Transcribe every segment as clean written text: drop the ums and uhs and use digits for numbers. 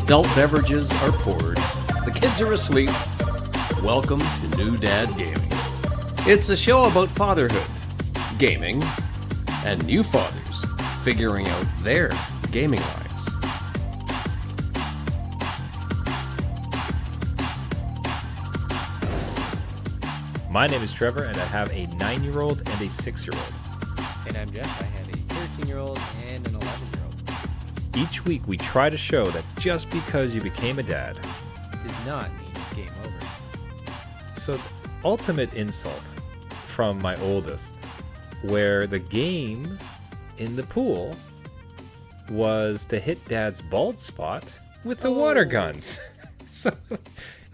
Adult beverages are poured. The kids are asleep. Welcome to New Dad Gaming. It's a show about fatherhood, gaming, and new fathers figuring out their gaming lives. My name is Trevor, and I have a 9-year-old and a 6-year-old. And I'm Jeff. I have a 13-year-old and an 11-year-old. Each week, we try to show that just because you became a dad Does not mean it's game over. So, the ultimate insult from my oldest, where the game in the pool was to hit Dad's bald spot with the water guns. So,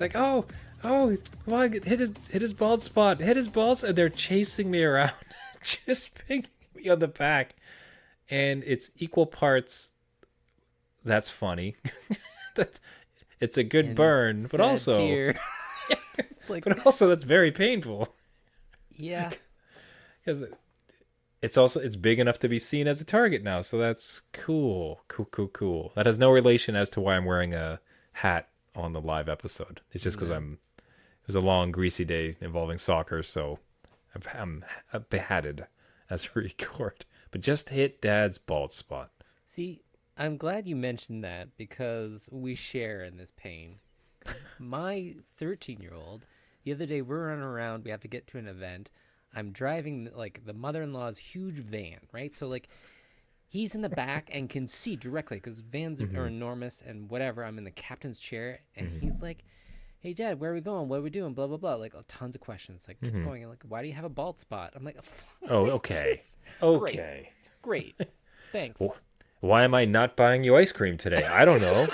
like, well, hit his bald spot, and they're chasing me around, just picking me on the back, and it's equal parts. That's funny. It's a good burn, but also, but also that's very painful. Yeah, because it's big enough to be seen as a target now, so that's cool. That has no relation as to why I'm wearing a hat on the live episode. It's just because it was a long, greasy day involving soccer, so I'm behatted as we record. But just hit Dad's bald spot. See, I'm glad you mentioned that because we share in this pain. My 13-year-old, the other day we're running around, we have to get to an event. I'm driving like the mother-in-law's huge van, right? So like he's in the back and can see directly because vans are enormous and whatever. I'm in the captain's chair and he's like, "Hey Dad, where are we going? What are we doing? Blah, blah, blah." Like tons of questions. Like keep going. And like, "Why do you have a bald spot?" I'm like, "Oh, okay. Okay. Great. Thanks." Why am I not buying you ice cream today? I don't know.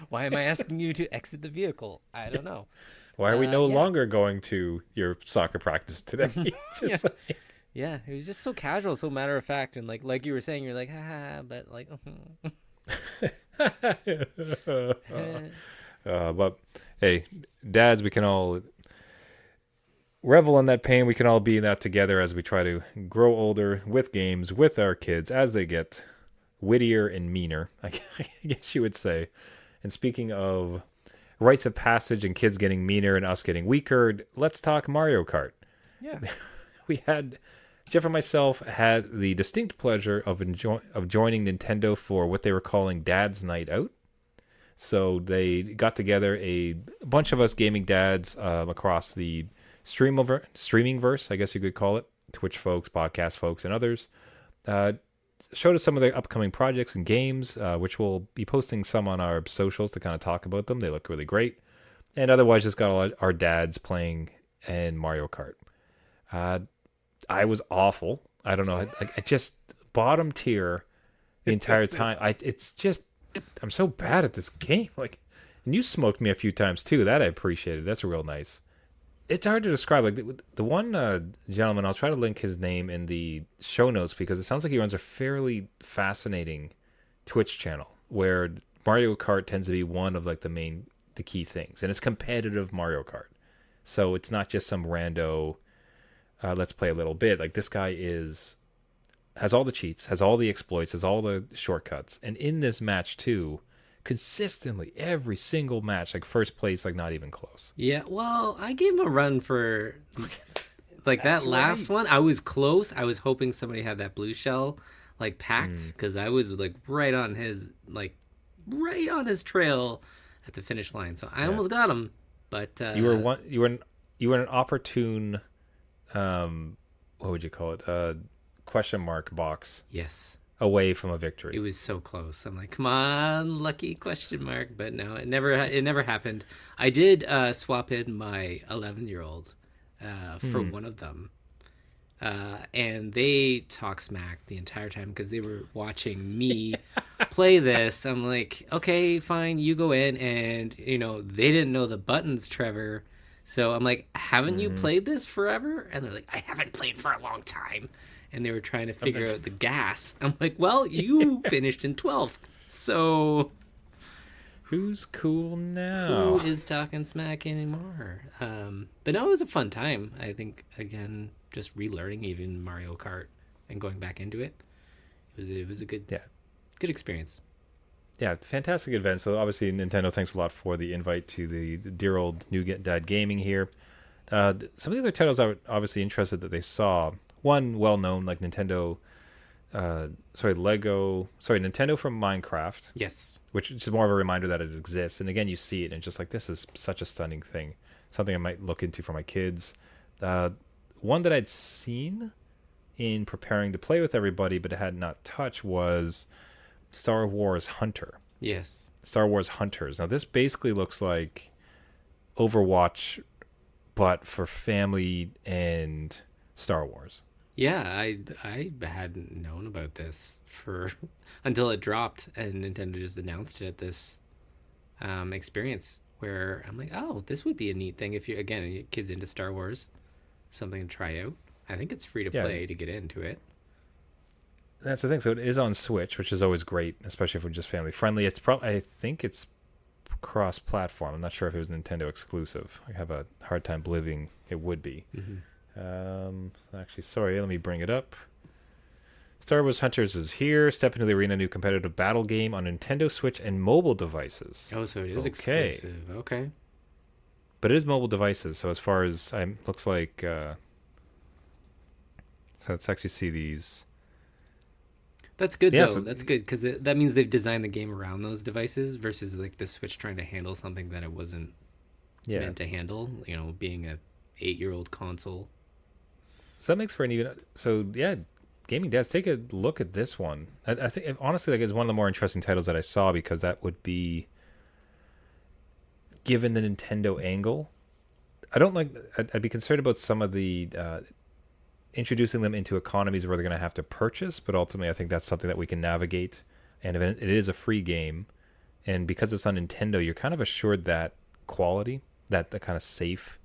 Why am I asking you to exit the vehicle? I don't know. Why are we no longer going to your soccer practice today? Yeah, it was just so casual, so matter of fact, and like you were saying, you're like, haha, but like, but hey, dads, we can all revel in that pain. We can all be in that together as we try to grow older with games, with our kids, as they get wittier and meaner, I guess you would say. And speaking of rites of passage and kids getting meaner and us getting weaker, let's talk Mario Kart. Yeah. Jeff and myself had the distinct pleasure of joining Nintendo for what they were calling Dad's Night Out. So they got together a bunch of us gaming dads across the streaming verse, I guess you could call it, Twitch folks, podcast folks, and others. Showed us some of their upcoming projects and games, which we'll be posting some on our socials to kind of talk about them. They look really great. And otherwise, just got all our dads playing in Mario Kart. I was awful. I don't know. I just bottom tier the entire time. I'm so bad at this game. And you smoked me a few times too. That I appreciated. That's real nice. It's hard to describe. Like the one gentleman, I'll try to link his name in the show notes because it sounds like he runs a fairly fascinating Twitch channel where Mario Kart tends to be one of like the key things, and it's competitive Mario Kart. So it's not just some rando. Let's play a little bit. Like this guy has all the cheats, has all the exploits, has all the shortcuts, and in this match too. Consistently every single match, like first place, like not even close. Yeah, well, I gave him a run for like that last one. I was close. I was hoping somebody had that blue shell like packed because I was like right on his trail at the finish line. So I almost got him, but you were an opportune what would you call it? Question mark box. Yes. Away from a victory. It was so close. I'm like, come on, lucky question mark. But no, it never happened. I did swap in my 11-year-old for one of them. And they talk smack the entire time because they were watching me play this. I'm like, okay, fine, you go in. And, they didn't know the buttons, Trevor. So I'm like, haven't you played this forever? And they're like, I haven't played for a long time. And they were trying to figure out the gas. I'm like, well, you finished in 12th. So who's cool now? Who is talking smack anymore? But no, it was a fun time. I think, again, just relearning even Mario Kart and going back into it. It was a good experience. Yeah, fantastic event. So obviously Nintendo, thanks a lot for the invite to the dear old New Dad Gaming here. Some of the other titles I was obviously interested that they saw. One well known like Nintendo, Nintendo from Minecraft, Yes. which is more of a reminder that it exists. And again, you see it and just like this is such a stunning thing, something I might look into for my kids. One that I'd seen in preparing to play with everybody, but had not touched was Star Wars Hunter. Yes. Star Wars Hunters. Now this basically looks like Overwatch, but for family and Star Wars. Yeah, I hadn't known about this for until it dropped and Nintendo just announced it at this experience where I'm like, oh, this would be a neat thing if you again your kids into Star Wars, something to try out. I think it's free to play to get into it. That's the thing. So it is on Switch, which is always great, especially if we're just family friendly. It's probably I think it's cross-platform. I'm not sure if it was Nintendo exclusive. I have a hard time believing it would be. Actually, sorry, let me bring it up. Star Wars Hunters is here. Step into the arena, new competitive battle game on Nintendo Switch and mobile devices. Oh, so it is exclusive. Okay. But it is mobile devices, so as far as looks like... so let's actually see these. That's good, Yeah, though. so- That's good, because that means they've designed the game around those devices versus like the Switch trying to handle something that it wasn't Yeah. meant to handle, being a 8-year-old console. So that makes for an even... So, yeah, Gaming Dads, take a look at this one. I think, honestly, like, it's one of the more interesting titles that I saw because that would be... Given the Nintendo angle, I don't like... I'd be concerned about some of the... introducing them into economies where they're going to have to purchase, but ultimately I think that's something that we can navigate. And if it is a free game, and because it's on Nintendo, you're kind of assured that quality, that the kind of safe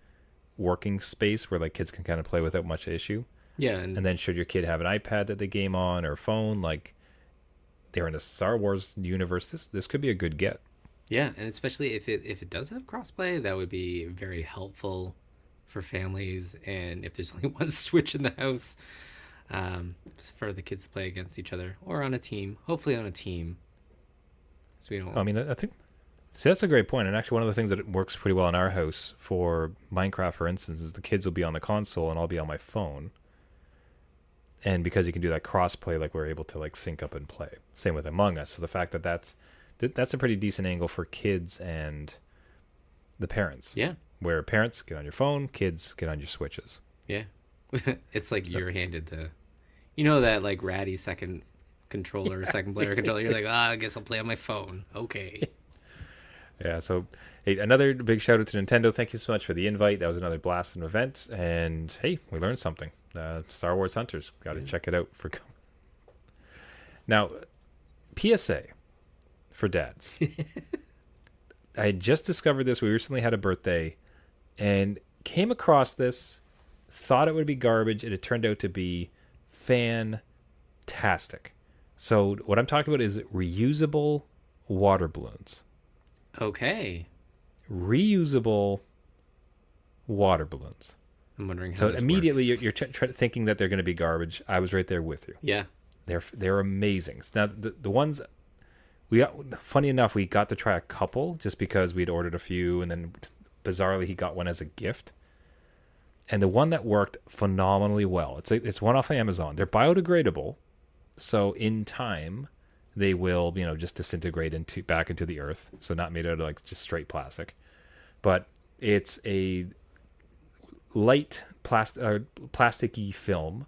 working space where like kids can kind of play without much issue. Yeah, And then should your kid have an iPad that they game on or a phone, like they're in the Star Wars universe, this could be a good get. yeah, and especially if it does have crossplay, that would be very helpful for families, and if there's only one Switch in the house, just for the kids to play against each other or on a team. Hopefully on a team. So we don't. I mean, I think that's a great point. And actually, one of the things that works pretty well in our house for Minecraft, for instance, is the kids will be on the console and I'll be on my phone. And because you can do that cross-play, like we're able to like sync up and play. Same with Among Us. So the fact that that's a pretty decent angle for kids and the parents. Yeah. Where parents get on your phone, kids get on your Switches. Yeah. It's like you're handed that like ratty second controller, second player controller. You're like, I guess I'll play on my phone. Okay. Yeah, so hey, another big shout out to Nintendo. Thank you so much for the invite. That was another blast and event. And hey, we learned something. Star Wars Hunters. Got to check it out. Now, PSA for dads. I had just discovered this. We recently had a birthday and came across this, thought it would be garbage, and it turned out to be fantastic. So what I'm talking about is reusable water balloons. Okay. Reusable water balloons. I'm wondering how So this immediately works. you're thinking that they're going to be garbage. I was right there with you. Yeah. They're amazing. Now the ones we got, funny enough, we got to try a couple just because we'd ordered a few, and then bizarrely he got one as a gift. And the one that worked phenomenally well. It's one off of Amazon. They're biodegradable, so in time they will just disintegrate back into the earth. So not made out of like just straight plastic, but it's a light plasticky film.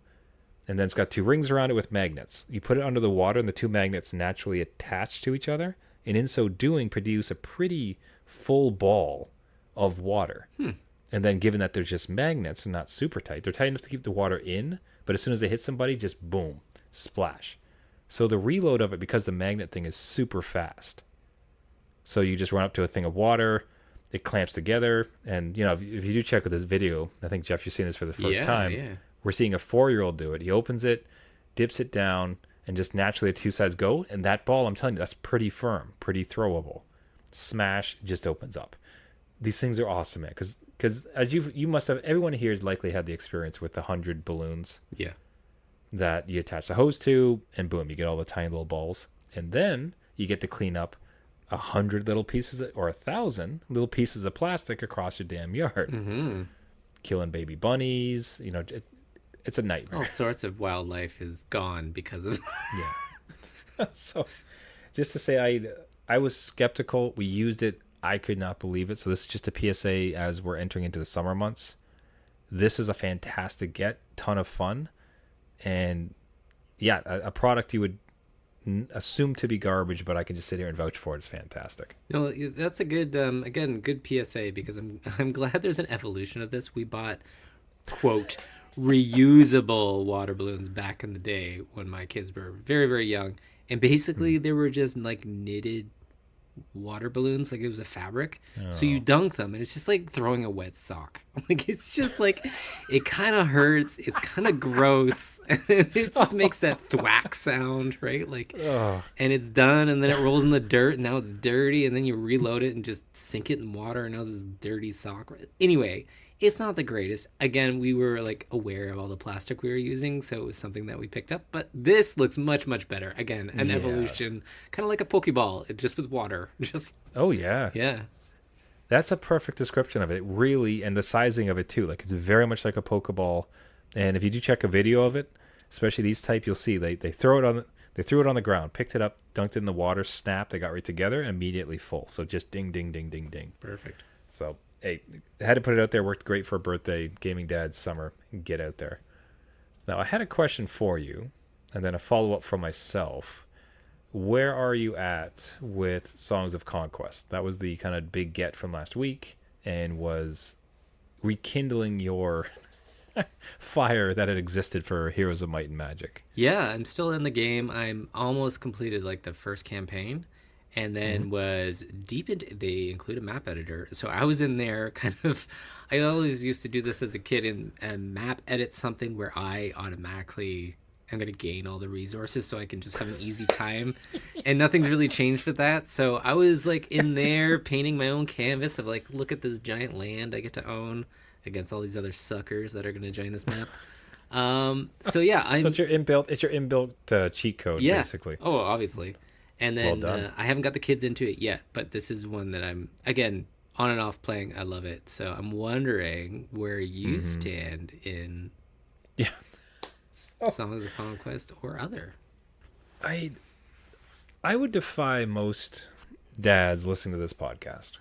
And then it's got two rings around it with magnets. You put it under the water, and the two magnets naturally attach to each other, and in so doing, produce a pretty full ball of water. And then, given that there's just magnets and not super tight, they're tight enough to keep the water in, but as soon as they hit somebody, just boom, splash. So the reload of it, because the magnet thing is super fast. So you just run up to a thing of water, it clamps together, and if you do check with this video, I think Jeff, you're seeing this for the first time. Yeah. We're seeing a 4-year-old do it. He opens it, dips it down, and just naturally the two sides go. And that ball, I'm telling you, that's pretty firm, pretty throwable. Smash, just opens up. These things are awesome, man. Because as you must have, everyone here has likely had the experience with the 100 balloons. Yeah. That you attach the hose to, and boom, you get all the tiny little balls. And then you get to clean up 100 little pieces or 1,000 little pieces of plastic across your damn yard. Mm-hmm. Killing baby bunnies, it's a nightmare. All sorts of wildlife is gone because of Yeah. So just to say, I was skeptical. We used it. I could not believe it. So this is just a PSA as we're entering into the summer months. This is a fantastic get, ton of fun, and yeah, a product you would assume to be garbage, but I can just sit here and vouch for it. It's fantastic. No, that's a good again good PSA because I'm glad there's an evolution of this. We bought quote reusable water balloons back in the day when my kids were very, very young, and basically they were just like knitted water balloons, like it was a fabric. So you dunk them and it's just like throwing a wet sock. Like it's just like it kind of hurts, it's kind of gross, and it just makes that thwack sound, right? Like and it's done, and then it rolls in the dirt, and now it's dirty, and then you reload it and just sink it in water, and now this dirty sock. Anyway, it's not the greatest. Again, we were like aware of all the plastic we were using, so it was something that we picked up. But this looks much, much better. Again, an evolution, kind of like a Pokeball, just with water. Just yeah. That's a perfect description of it. Really, and the sizing of it too. Like it's very much like a Pokeball. And if you do check a video of it, especially these type, you'll see they throw it on. They threw it on the ground, picked it up, dunked it in the water, snapped. They got right together, and immediately full. So just ding, ding, ding, ding, ding. perfect. So. Hey, had to put it out there. Worked great for a birthday, gaming dad's summer. Get out there. Now, I had a question for you, and then a follow-up from myself. Where are you at with Songs of Conquest? That was the kind of big get from last week, and was rekindling your fire that had existed for Heroes of Might and Magic. Yeah, I'm still in the game. I'm almost completed like the first campaign. And then was deep into, they include a map editor. So I was in there kind of, I always used to do this as a kid and map edit something where I automatically am going to gain all the resources so I can just have an easy time. And nothing's really changed with that. So I was like in there painting my own canvas of like, look at this giant land I get to own against all these other suckers that are going to join this map. So yeah, So it's your inbuilt cheat code, basically. Oh, obviously. And then Well I haven't got the kids into it yet, but this is one that I'm, again, on and off playing. I love it. So I'm wondering where you stand in Songs of Conquest or other. I would defy most dads listening to this podcast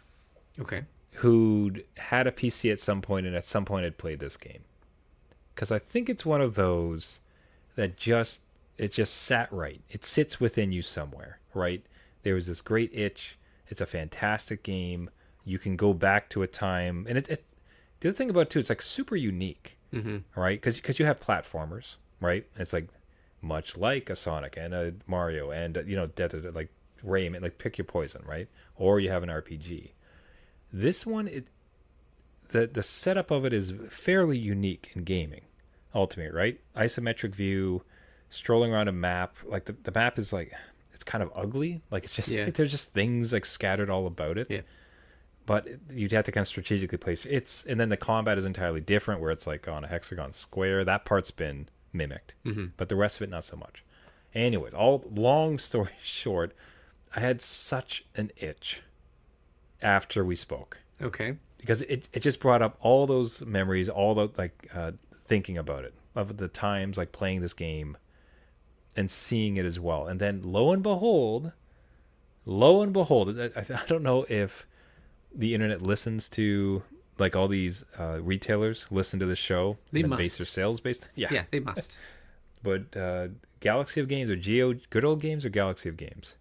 Okay. who'd had a PC at some point and at some point had played this game. Because I think it's one of those that it just sat right. It sits within you somewhere, right? There was this great itch. It's a fantastic game. You can go back to a time. And the other thing about it, too, it's like super unique, right? Because you have platformers, right? It's like much like a Sonic and a Mario and, like Rayman, like pick your poison, right? Or you have an RPG. This one, the setup of it is fairly unique in gaming, ultimately, right? Isometric view, strolling around a map, like the map is like, it's kind of ugly, like it's just there's just things like scattered all about it, but you'd have to kind of strategically place and then the combat is entirely different where it's like on a hexagon square. That part's been mimicked, but the rest of it not so much. Anyways, all long story short, I had such an itch after we spoke, because it just brought up all those memories, all the thinking about it, of the times like playing this game and seeing it as well. And then lo and behold, I don't know if the internet listens to like all these retailers listen to the show. They and must base their sales based. Yeah, they must. But Galaxy of Games or Good Old Games or Galaxy of Games?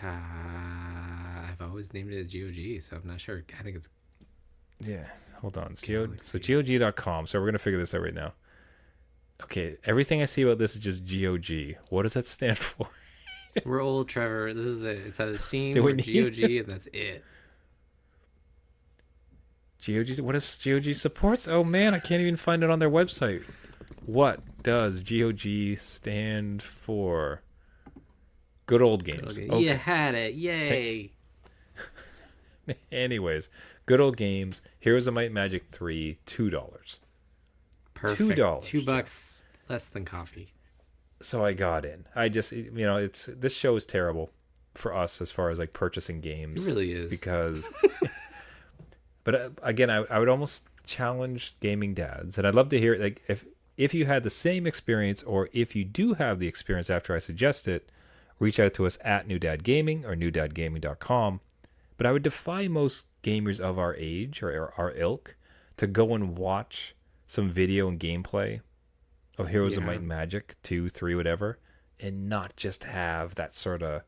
I've always named it as GOG, so I'm not sure. I think it's Hold on. So GOG.com. So we're going to figure this out right now. Okay, everything I see about this is just GOG. What does that stand for? We're old, Trevor. This is it. It's out of Steam Do we or need GOG, and that's it. GOG. What does GOG supports? Oh man, I can't even find it on their website. What does GOG stand for? Good Old Games. Okay. You had it. Yay. Anyways, Good Old Games, Heroes of Might and Magic 3, $2. Perfect. $2. $2 less than coffee. So I got in. I just, it's this show is terrible. for us as far as like purchasing It games. really is. Because, but again, I would almost challenge gaming dads, and I'd love to hear like if you had the same experience, or if you do have the experience after I suggest it, reach out to us at New Dad Gaming or newdadgaming.com. But I would defy most gamers of our age or our ilk to go and watch some video and gameplay of Heroes of Might and Magic 2, 3, whatever, and not just have that sort of,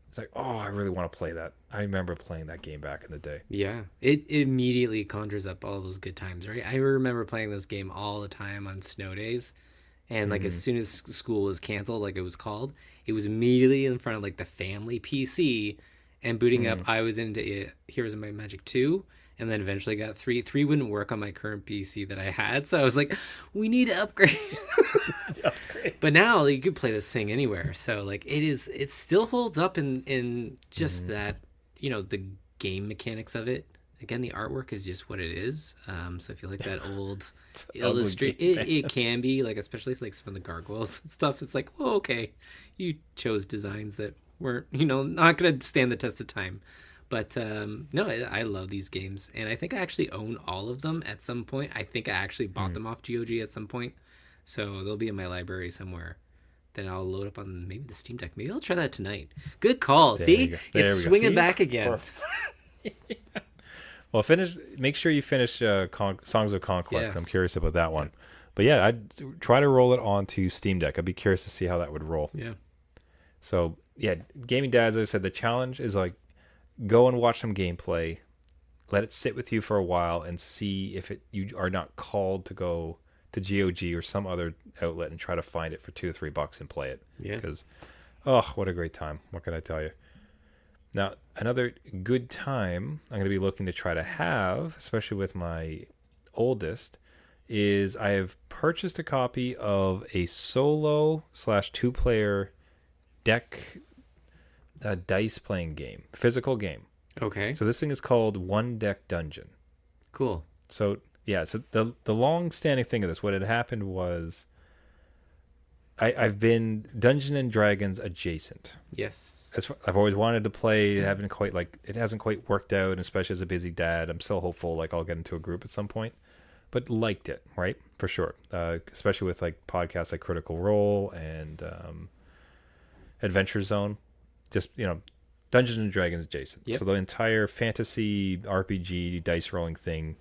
it's like, oh, I really want to play that. I remember playing that game back in the day. Yeah, it immediately conjures up all those good times, right? I remember playing this game all the time on snow days, and like as soon as school was canceled, like it was called, it was immediately in front of like the family PC and booting up. I was into Heroes of Might and Magic 2, and then eventually got 3. 3 wouldn't work on my current PC that I had, so I was like, we need to upgrade. But now you could play this thing anywhere, so like it still holds up in just that, you know, the game mechanics of it. Again, the artwork is just what it is. So if you like that old illustrate, it can be like, especially like some of the gargoyles and stuff. It's like, oh, okay, you chose designs that weren't, you know, not going to stand the test of time. But no, I love these games, and I think I actually own all of them at some point. I think I actually bought them off GOG at some point, so they'll be in my library somewhere. Then I'll load up on maybe the Steam Deck. Maybe I'll try that tonight. Good call. See, it's swinging back again. Well, make sure you finish Songs of Conquest. Yes. I'm curious about that one. But yeah, I'd try to roll it onto Steam Deck. I'd be curious to see how that would roll. Yeah. So yeah, gaming dads, as I said, the challenge is like, go and watch some gameplay, let it sit with you for a while, and see if you are not called to go to GOG or some other outlet and try to find it for $2 or $3 and play it. Yeah. Because, oh, what a great time. What can I tell you? Now, another good time I'm going to be looking to try to have, especially with my oldest, is I have purchased a copy of a solo/2-player deck dice playing game, physical game. Okay. So this thing is called One Deck Dungeon. Cool. So yeah, so the long standing thing of this, what had happened was I've been Dungeons and Dragons adjacent. Yes. I've always wanted to play. It hasn't quite worked out, and especially as a busy dad, I'm still hopeful like I'll get into a group at some point. But liked it, right? For sure. Especially with like podcasts like Critical Role and Adventure Zone. Just, you know, Dungeons and Dragons adjacent. Yep. So the entire fantasy RPG dice rolling thing,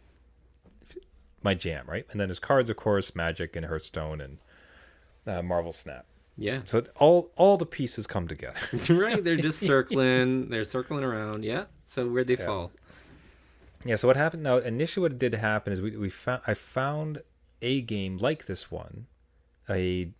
my jam, right? And then there's cards, of course, Magic and Hearthstone and Marvel Snap. Yeah. So all the pieces come together. That's right. They're just circling. They're circling around. Yeah. So where'd they fall? Yeah. So what happened now? Initially, what did happen is I found a game like this one, a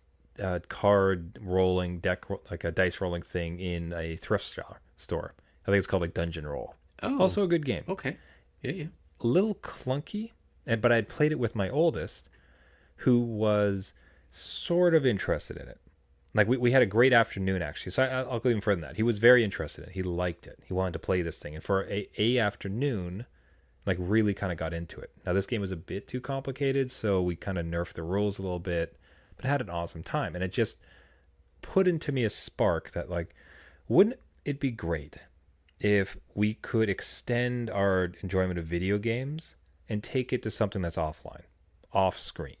card rolling deck, like a dice rolling thing in a thrift store. I think it's called like Dungeon Roll. Oh. Also a good game. Okay. Yeah. A little clunky, but I'd played it with my oldest, who was sort of interested in it. Like we had a great afternoon actually. So I'll go even further than that. He was very interested in it. He liked it. He wanted to play this thing, and for a afternoon, like really kind of got into it. Now this game was a bit too complicated, so we kind of nerfed the rules a little bit, but had an awesome time. And it just put into me a spark that like, wouldn't it be great if we could extend our enjoyment of video games and take it to something that's offline, off screen?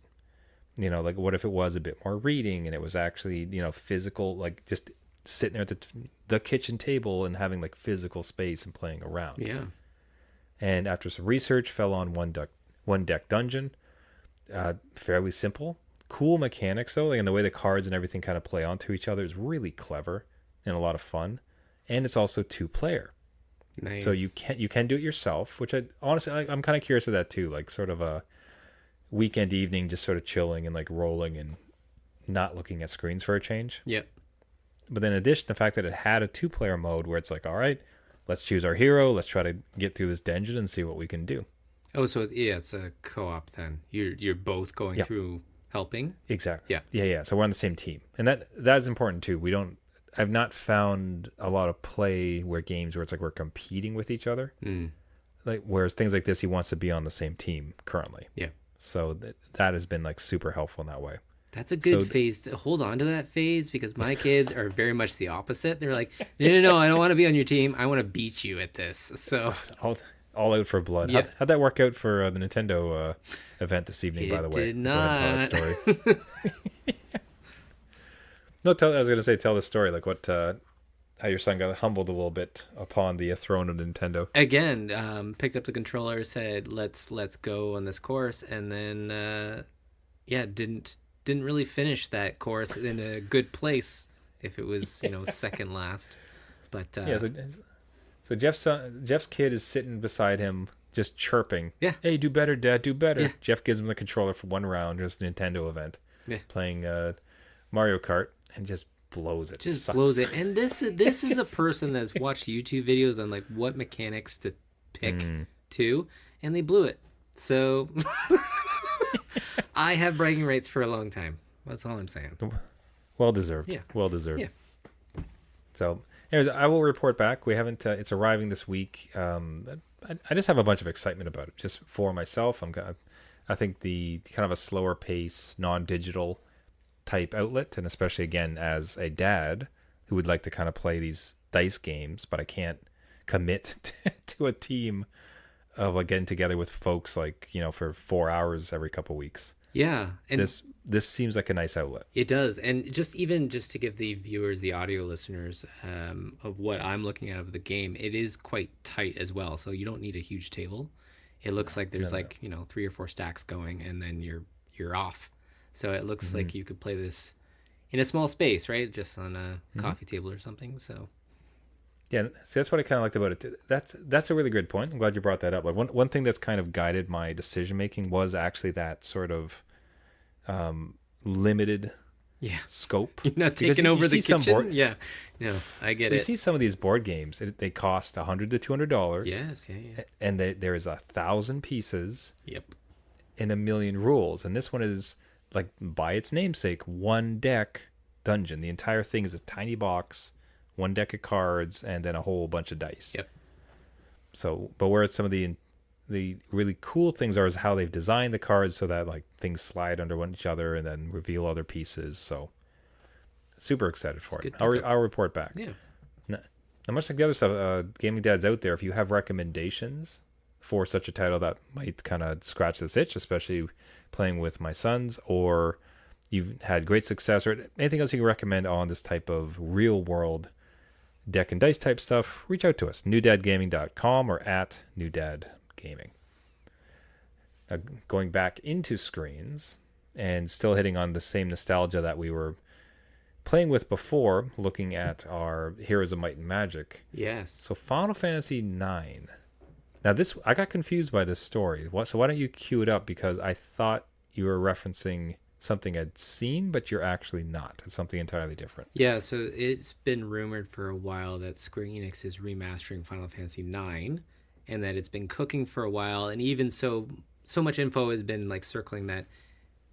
You know, like what if it was a bit more reading and it was actually, you know, physical, like just sitting there at the kitchen table and having like physical space and playing around. Yeah. And after some research, fell on One Deck Dungeon. Fairly simple. Cool mechanics though, like, and the way the cards and everything kind of play onto each other is really clever and a lot of fun. And it's also 2-player. Nice. So you can do it yourself, which I'm kind of curious of that too, like sort of a weekend evening, just sort of chilling and like rolling and not looking at screens for a change. Yep. But then in addition, the fact that it had a 2-player mode where it's like, all right, let's choose our hero, let's try to get through this dungeon and see what we can do. Oh, so it's a co-op then. You're both going through helping. Exactly. Yeah. Yeah. So we're on the same team, and that is important too. I've not found a lot of play where it's like we're competing with each other. Like whereas things like this, he wants to be on the same team currently. Yeah. So that has been like super helpful in that way. That's a good So phase to hold on to that phase, because my kids are very much the opposite. They're like, no, I don't want to be on your team. I want to beat you at this. So all out for blood. Yeah. How'd that work out for the Nintendo event this evening, by the it way? did Go ahead and not. tell that story. No, I was going to say, tell the story, like what, how your son got humbled a little bit upon the throne of Nintendo. Again, picked up the controller, said, let's go on this course, and then didn't really finish that course in a good place if it was second last. But So Jeff's kid is sitting beside him, just chirping. Yeah. Hey, do better, Dad. Do better. Yeah. Jeff gives him the controller for one round, just a Nintendo event, playing Mario Kart, and just blows it. just Sucks. blows it. And this is a person that's watched YouTube videos on like what mechanics to pick to, and they blew it. So I have bragging rights for a long time. That's all I'm saying. Well deserved. Yeah. Well deserved. Yeah. So, anyways, I will report back. We haven't. It's arriving this week. I just have a bunch of excitement about it, just for myself. I think the kind of a slower pace, non-digital type outlet, and especially again as a dad who would like to kind of play these dice games, but I can't commit to a team of like getting together with folks like for 4 hours every couple weeks. Yeah, and This seems like a nice outlet. it does. And just to give the viewers, the audio listeners, of what I'm looking at of the game, it is quite tight as well. So you don't need a huge table. It looks like there's 3 or 4 stacks going, and then you're off. So it looks like you could play this in a small space, right? Just on a coffee table or something. So yeah, see, that's what I kind of liked about it. That's a really good point. I'm glad you brought that up. Like one thing that's kind of guided my decision making was actually that sort of limited scope. you're not Because taking over the see kitchen. Yeah, no, I get You it. see some of these board games; they cost $100 to $200. Yes, yeah. And there is 1,000 pieces Yep. and 1,000,000 rules. And this one is like by its namesake, one deck dungeon. The entire thing is a tiny box, one deck of cards, and then a whole bunch of dice. Yep. So, but where some of the really cool things are is how they've designed the cards so that like things slide under each other and then reveal other pieces. So, super excited for it. I'll report back. Yeah. Now, much like the other stuff, gaming dads out there, if you have recommendations for such a title that might kind of scratch this itch, especially playing with my sons, or you've had great success, or anything else you can recommend on this type of real world deck and dice type stuff, reach out to us, newdadgaming.com or at newdadgaming. Now, going back into screens and still hitting on the same nostalgia that we were playing with before, looking at our Heroes of Might and Magic. Yes. So Final Fantasy IX. Now I got confused by this story. So why don't you cue it up, because I thought you were referencing something I'd seen, but you're actually not. It's something entirely different. Yeah, so it's been rumored for a while that Square Enix is remastering Final Fantasy IX, and that it's been cooking for a while, and even so much info has been like circling that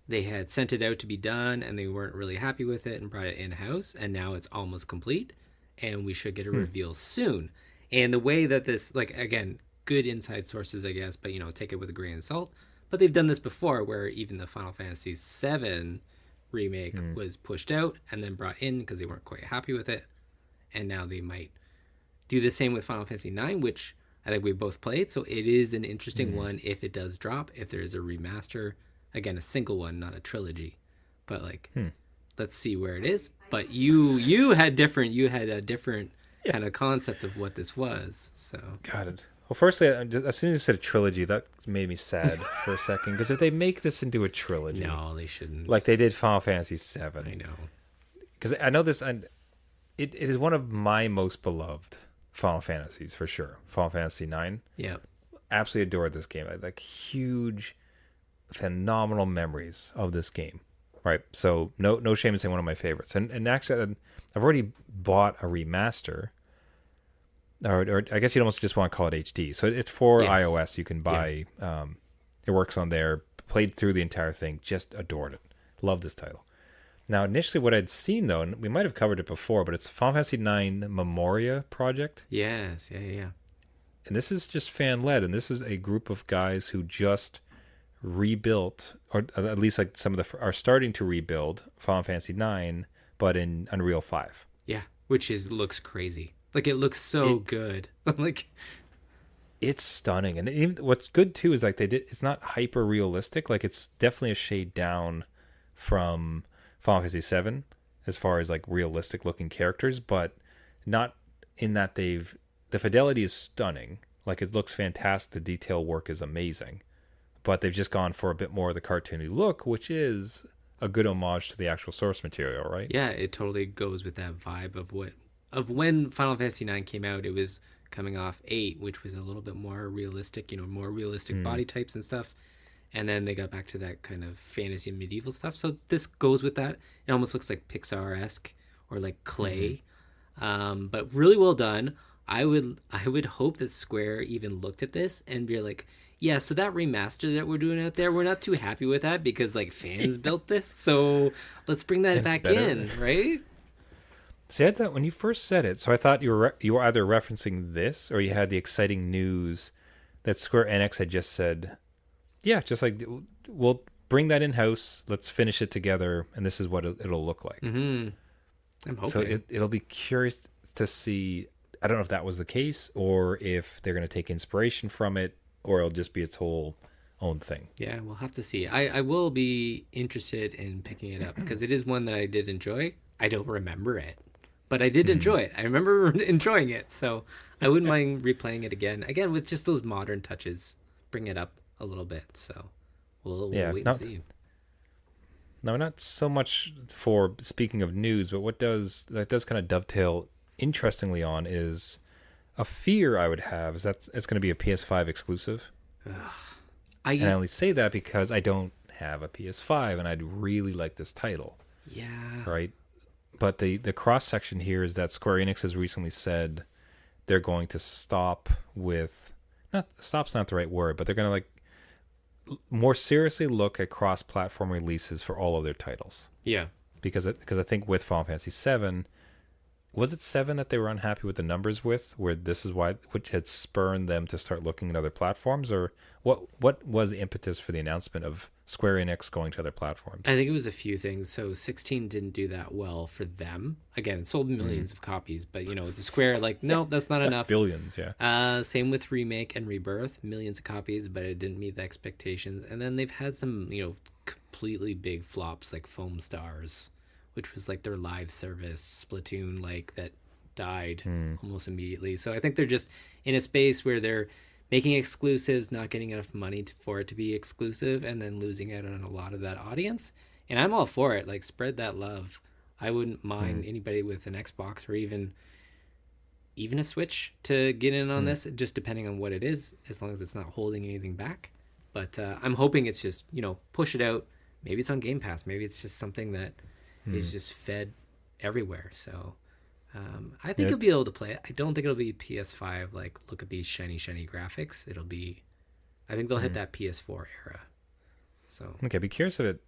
they had sent it out to be done and they weren't really happy with it and brought it in-house, and now it's almost complete and we should get a reveal soon. And the way that this, like, again, good inside sources, I guess, but take it with a grain of salt. But they've done this before, where even the Final Fantasy VII remake was pushed out and then brought in because they weren't quite happy with it. And now they might do the same with Final Fantasy IX, which I think we've both played. So it is an interesting one if it does drop, if there is a remaster. Again, a single one, not a trilogy. But let's see where it is. But you had a different kind of concept of what this was. So Got it. Well, firstly, as soon as you said a trilogy, that made me sad for a second. Because if they make this into a trilogy, no, they shouldn't. like they did Final Fantasy VII, I know. because I know this, and it is one of my most beloved Final Fantasies for sure. Final Fantasy IX. Yeah. Absolutely adored this game. I had like huge, phenomenal memories of this game. Right. So no shame in saying one of my favorites. And actually, I've already bought a remaster. Or I guess you'd almost just want to call it HD. So it's for iOS. You can buy. It works on there. Played through the entire thing. Just adored it. Love this title. Now, initially, what I'd seen though, and we might have covered it before, but it's Final Fantasy IX Memoria project. Yes. Yeah. And this is just fan led, and this is a group of guys who just rebuilt, or at least like some of the are starting to rebuild Final Fantasy 9, but in Unreal 5. Yeah, which looks crazy. Like it looks so good. Like it's stunning, and even what's good too is like it's not hyper realistic. Like it's definitely a shade down from Final Fantasy 7 as far as like realistic looking characters, but not in that the fidelity is stunning. Like it looks fantastic. The detail work is amazing, but they've just gone for a bit more of the cartoony look, which is a good homage to the actual source material, right? yeah, it totally goes with that vibe of when Final Fantasy 9 came out. It was coming off 8, which was a little bit more realistic, more realistic body types and stuff. And then they got back to that kind of fantasy and medieval stuff. So this goes with that. It almost looks like Pixar-esque or like clay, but really well done. I would hope that Square even looked at this and be like, yeah, so that remaster that we're doing out there, we're not too happy with that because like fans built this, so let's bring that back in, right? See, I thought when you first said it, so I thought you were either referencing this or you had the exciting news that Square Enix had just said, yeah, just like we'll bring that in house, let's finish it together, and this is what it'll look like. I'm hoping. So it'll be curious to see. I don't know if that was the case or if they're going to take inspiration from it, or it'll just be its whole own thing. Yeah, we'll have to see. I will be interested in picking it up because it is one that I did enjoy. I don't remember it, but I did enjoy it. I remember enjoying it, so I wouldn't mind replaying it again with just those modern touches. Bring it up a little bit. So we'll wait and see. No, not so much for speaking of news, but that does kind of dovetail interestingly on is a fear I would have is that it's going to be a PS5 exclusive. And I only say that because I don't have a PS5 and I'd really like this title. Yeah. Right? But the cross section here is that Square Enix has recently said they're going to stop with, not stop's not the right word, but they're going to like more seriously look at cross-platform releases for all of their titles. Yeah. Because I think with Final Fantasy 7, was it 7 that they were unhappy with the numbers with, where this is why, which had spurred them to start looking at other platforms, or what was the impetus for the announcement of Square Enix going to other platforms? I think it was a few things. So 16 didn't do that well for them. Again, it sold millions of copies, but the Square, like, no, that's not enough. Billions, yeah. Same with Remake and Rebirth, millions of copies, but it didn't meet the expectations. And then they've had some, completely big flops like Foam Stars, which was like their live service, Splatoon, like that died almost immediately. So I think they're just in a space where they're making exclusives, not getting enough money for it to be exclusive, and then losing out on a lot of that audience. And I'm all for it. Like, spread that love. I wouldn't mind anybody with an Xbox or even a Switch to get in on this, just depending on what it is, as long as it's not holding anything back. But I'm hoping it's just, push it out. Maybe it's on Game Pass. Maybe it's just something that is just fed everywhere. So I think you'll be able to play it. I don't think it'll be PS5, like, look at these shiny graphics. It'll be, I think they'll hit that PS4 era. So okay, be curious if it,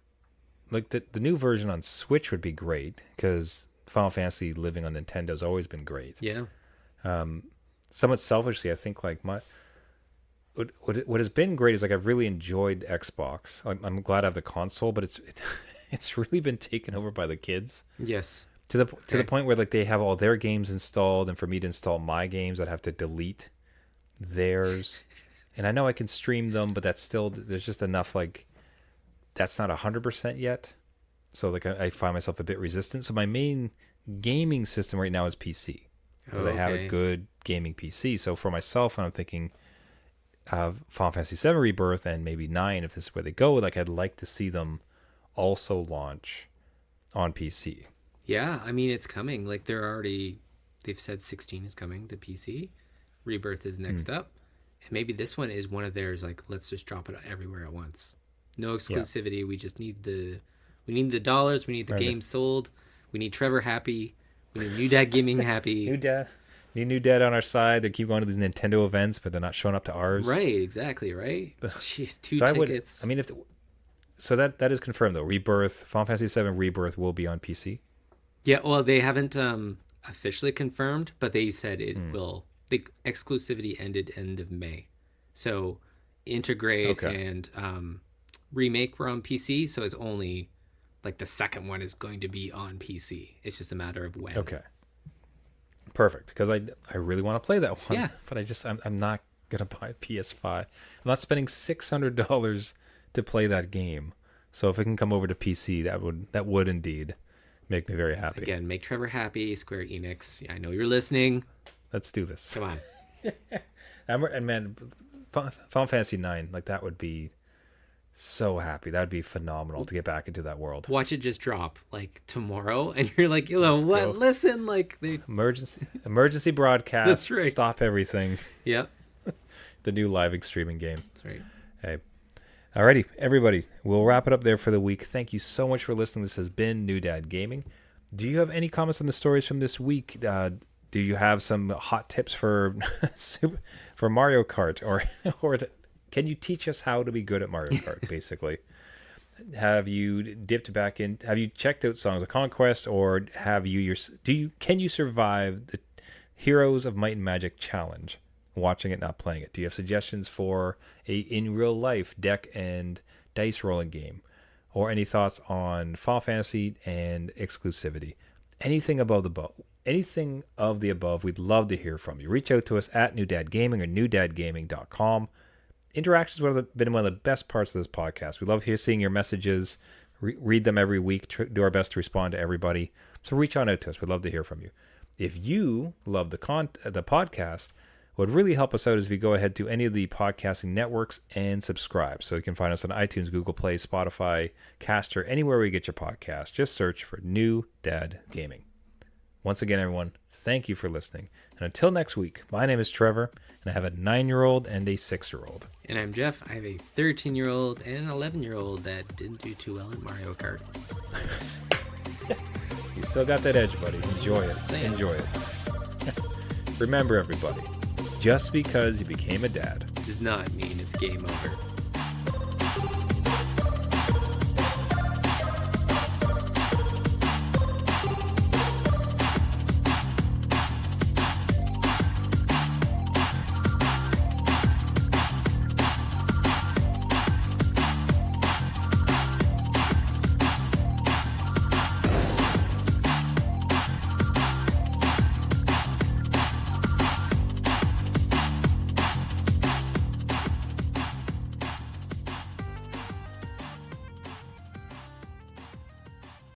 like the new version on Switch would be great, because Final Fantasy living on Nintendo has always been great. Yeah. Somewhat selfishly, I think like what has been great is like I've really enjoyed Xbox. I'm glad I have the console, but it's really been taken over by the kids. Yes. To the point where like they have all their games installed, and for me to install my games, I'd have to delete theirs. And I know I can stream them, but that's still, there's just enough, like, that's not 100% yet. So like I find myself a bit resistant. So my main gaming system right now is PC, because I have a good gaming PC. So for myself, when I'm thinking of Final Fantasy 7 Rebirth and maybe 9, if this is where they go, like I'd like to see them also launch on PC. Yeah, I mean, it's coming. Like, they've said 16 is coming to PC. Rebirth is next up. And maybe this one is one of theirs, like, let's just drop it everywhere at once. No exclusivity. Yeah. We just need the dollars. We need the game sold. We need Trevor happy. We need New Dad Gaming happy. New Dad on our side. They keep going to these Nintendo events, but they're not showing up to ours. Right, exactly, right? Jeez, two tickets. So that is confirmed, though. Rebirth, Final Fantasy 7 Rebirth will be on PC. Yeah, well, they haven't officially confirmed, but they said it will. The exclusivity ended end of May. So Integrate and remake were on PC, so it's only like the second one is going to be on PC. It's just a matter of when. Okay. Perfect, because I really want to play that one. Yeah. But I'm not gonna buy a PS5. I'm not spending $600 to play that game. So if it can come over to PC, that would indeed make me very happy. Again, make Trevor happy, Square Enix. I know you're listening. Let's do this. Come on. And man, Final Fantasy 9, like that would be so happy. That would be phenomenal to get back into that world. Watch it just drop like tomorrow, and you're like, what? Go. Listen, like they emergency broadcast. That's right. Stop everything. Yep. The new live streaming game. That's right. Hey. Alrighty, everybody. We'll wrap it up there for the week. Thank you so much for listening. This has been New Dad Gaming. Do you have any comments on the stories from this week? Do you have some hot tips for Mario Kart, or can you teach us how to be good at Mario Kart? Basically, have you dipped back in? Have you checked out Songs of Conquest, or can you survive the Heroes of Might and Magic challenge? Watching it, not playing it. Do you have suggestions for a in real life deck and dice rolling game, or any thoughts on Final Fantasy and exclusivity? Anything of the above, we'd love to hear from you. Reach out to us at New Dad Gaming or newdadgaming.com. Interactions have been one of the best parts of this podcast. We love seeing your messages, read them every week, do our best to respond to everybody. So reach on out to us. We'd love to hear from you. If you love the podcast, what would really help us out is if you go ahead to any of the podcasting networks and subscribe. So you can find us on iTunes, Google Play, Spotify, Caster, anywhere where you get your podcast. Just search for New Dad Gaming. Once again, everyone, thank you for listening. And until next week, my name is Trevor, and I have a 9-year-old and a 6-year-old. And I'm Jeff. I have a 13-year-old and an 11-year-old that didn't do too well in Mario Kart. You still got that edge, buddy. Enjoy it. Enjoy it. Remember, everybody, just because you became a dad does not mean it's game over.